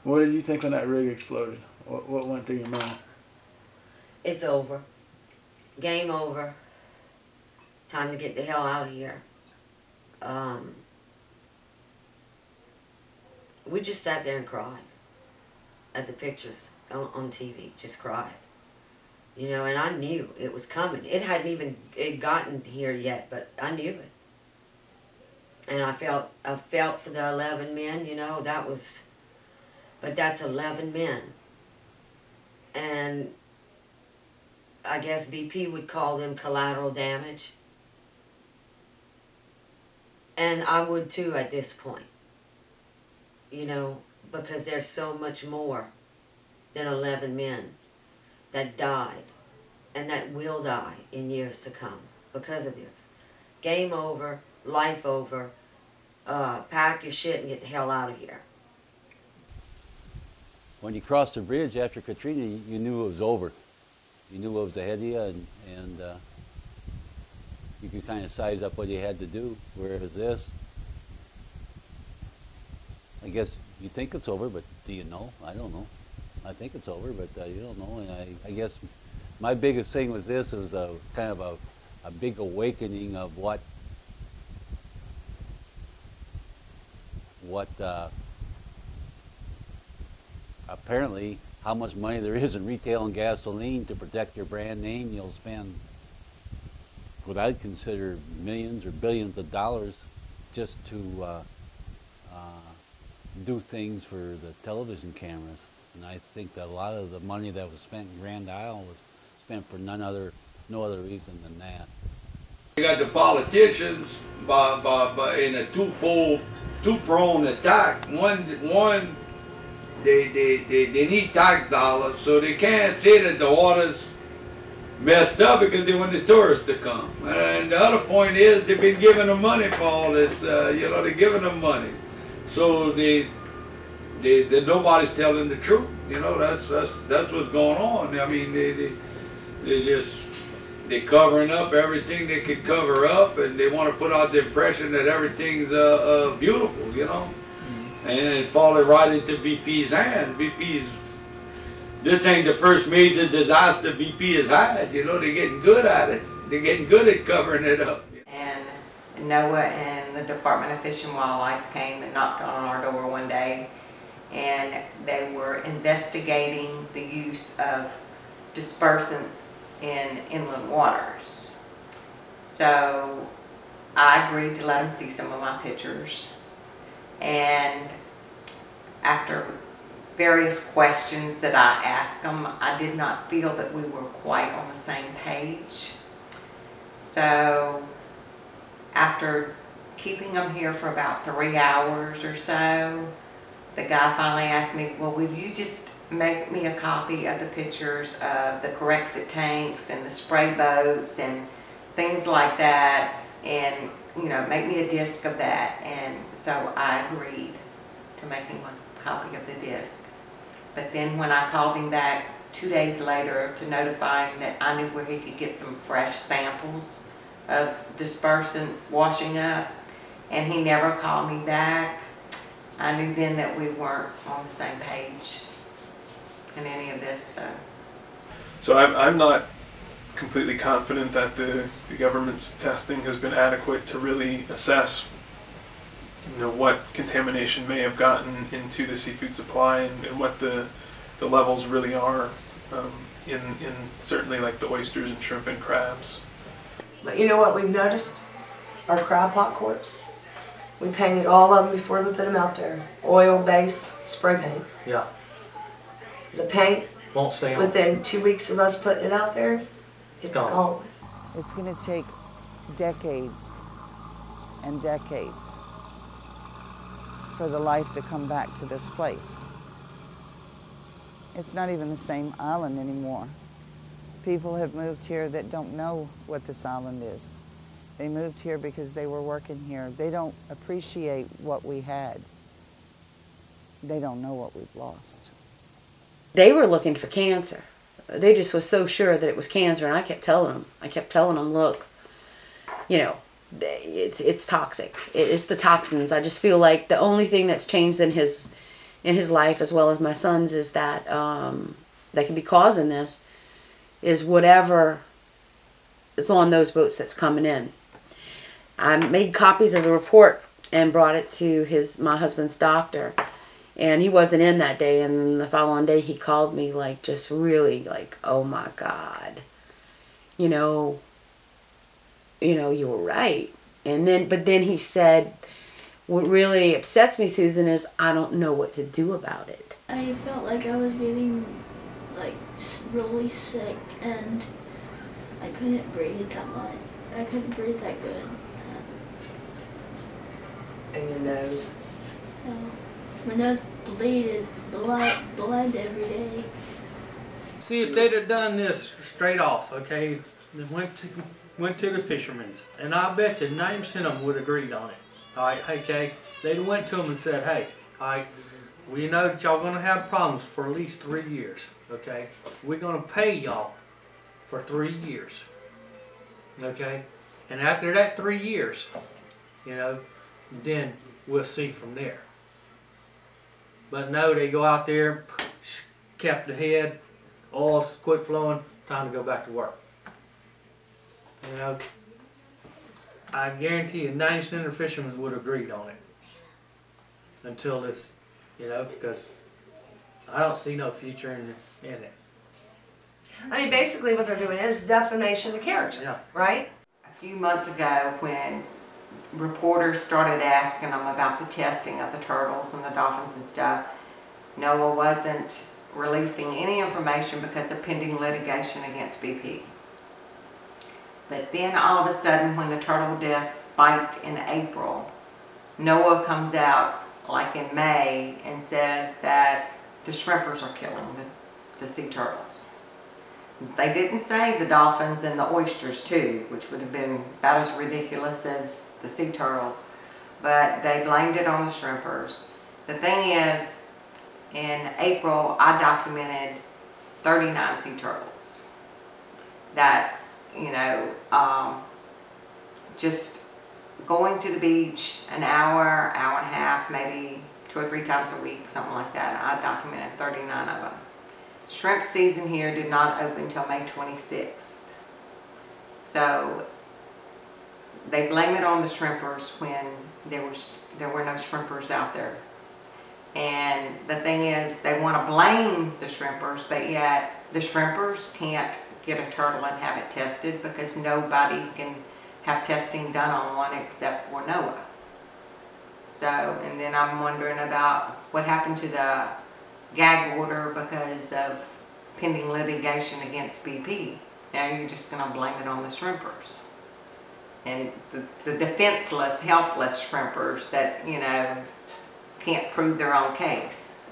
What did you think when that rig exploded? What went through your mind? It's over. Game over. Time to get the hell out of here. We just sat there and cried at the pictures on TV. Just cried. You know, and I knew it was coming. It hadn't even gotten here yet, but I knew it. And I felt for the 11 men, you know, but that's 11 men. And I guess BP would call them collateral damage. And I would too at this point. You know, because there's so much more than 11 men that died and that will die in years to come because of this. Game over, life over, pack your shit and get the hell out of here. When you crossed the bridge after Katrina, you knew it was over. You knew what was ahead of you, and you could kind of size up what you had to do. Whereas this, I guess you think it's over, but do you know? I don't know. I think it's over, but you don't know. And I guess my biggest thing was this. It was a kind of a big awakening of what apparently how much money there is in retail and gasoline to protect your brand name. You'll spend what I'd consider millions or billions of dollars just to do things for the television cameras. And I think that a lot of the money that was spent in Grand Isle was spent for no other reason than that. You got the politicians in a two-pronged attack. One, they need tax dollars, so they can't say that the water's messed up because they want the tourists to come. And the other point is they've been giving them money for all this. You know, they're giving them money, so nobody's telling the truth. You know, that's what's going on. I mean, they're covering up everything they could cover up, and they want to put out the impression that everything's beautiful. You know. And it falling right into BP's hands. This ain't the first major disaster BP has had. You know, they're getting good at it. They're getting good at covering it up. And NOAA and the Department of Fish and Wildlife came and knocked on our door one day, and they were investigating the use of dispersants in inland waters. So I agreed to let them see some of my pictures. And after various questions that I asked them, I did not feel that we were quite on the same page. So after keeping them here for about 3 hours or so, the guy finally asked me, well, will you just make me a copy of the pictures of the Corexit tanks and the spray boats and things like that, and you know, make me a disc of that. And so I agreed to make him a copy of the disc. But then when I called him back 2 days later to notify him that I knew where he could get some fresh samples of dispersants washing up, and he never called me back, I knew then that we weren't on the same page in any of this. So I'm not completely confident that the government's testing has been adequate to really assess, you know, what contamination may have gotten into the seafood supply and what the levels really are in certainly like the oysters and shrimp and crabs. But you know what we've noticed? Our crab pot corks. We painted all of them before we put them out there. Oil-based spray paint. Yeah. The paint, won't stay on. within 2 weeks of us putting it out there, it's gone. It's going to take decades and decades for the life to come back to this place. It's not even the same island anymore. People have moved here that don't know what this island is. They moved here because they were working here. They don't appreciate what we had. They don't know what we've lost. They were looking for cancer. They just was so sure that it was cancer, and I kept telling them, look, you know, it's toxic. It's the toxins. I just feel like the only thing that's changed in his in his life as well as my son's is that that can be causing this is whatever is on those boats that's coming in. I made copies of the report and brought it to my husband's doctor, and he wasn't in that day, and then the following day he called me like just really like, oh my God, you know you were right. And then but then he said, what really upsets me, Susan, is I don't know what to do about it. I felt like I was getting like really sick, and I couldn't breathe that much. I couldn't breathe that good. And your nose? My nose bleeded, blood every day. See, if they'd have done this straight off, okay, they went to the fishermen's, and I bet you 90% of them would have agreed on it. All right, hey Jay, they'd went to them and said, hey, all right, we know that y'all gonna have problems for at least 3 years, okay? We're gonna pay y'all for 3 years, okay? And after that 3 years, then we'll see from there. But no, they go out there, kept the head, oil quit flowing, time to go back to work. I guarantee you 90% of the fishermen would have agreed on it. Until this, because I don't see no future in it. I mean, basically what they're doing is defamation of character, Yeah. right? A few months ago, when reporters started asking them about the testing of the turtles and the dolphins and stuff, NOAA wasn't releasing any information because of pending litigation against BP. But then all of a sudden, when the turtle deaths spiked in April, NOAA comes out like in May and says that the shrimpers are killing the sea turtles. They didn't say the dolphins and the oysters too, which would have been about as ridiculous as the sea turtles, but they blamed it on the shrimpers. The thing is, in April, I documented 39 sea turtles. That's, just going to the beach an hour, hour and a half, maybe 2 or 3 times a week, something like that. I documented 39 of them. Shrimp season here did not open until May 26th. So they blame it on the shrimpers when there were no shrimpers out there. And the thing is, they want to blame the shrimpers, but yet the shrimpers can't get a turtle and have it tested because nobody can have testing done on one except for NOAA. So, and then I'm wondering about what happened to the gag order because of pending litigation against BP. Now you're just going to blame it on the shrimpers. And the defenseless, helpless shrimpers that, can't prove their own case.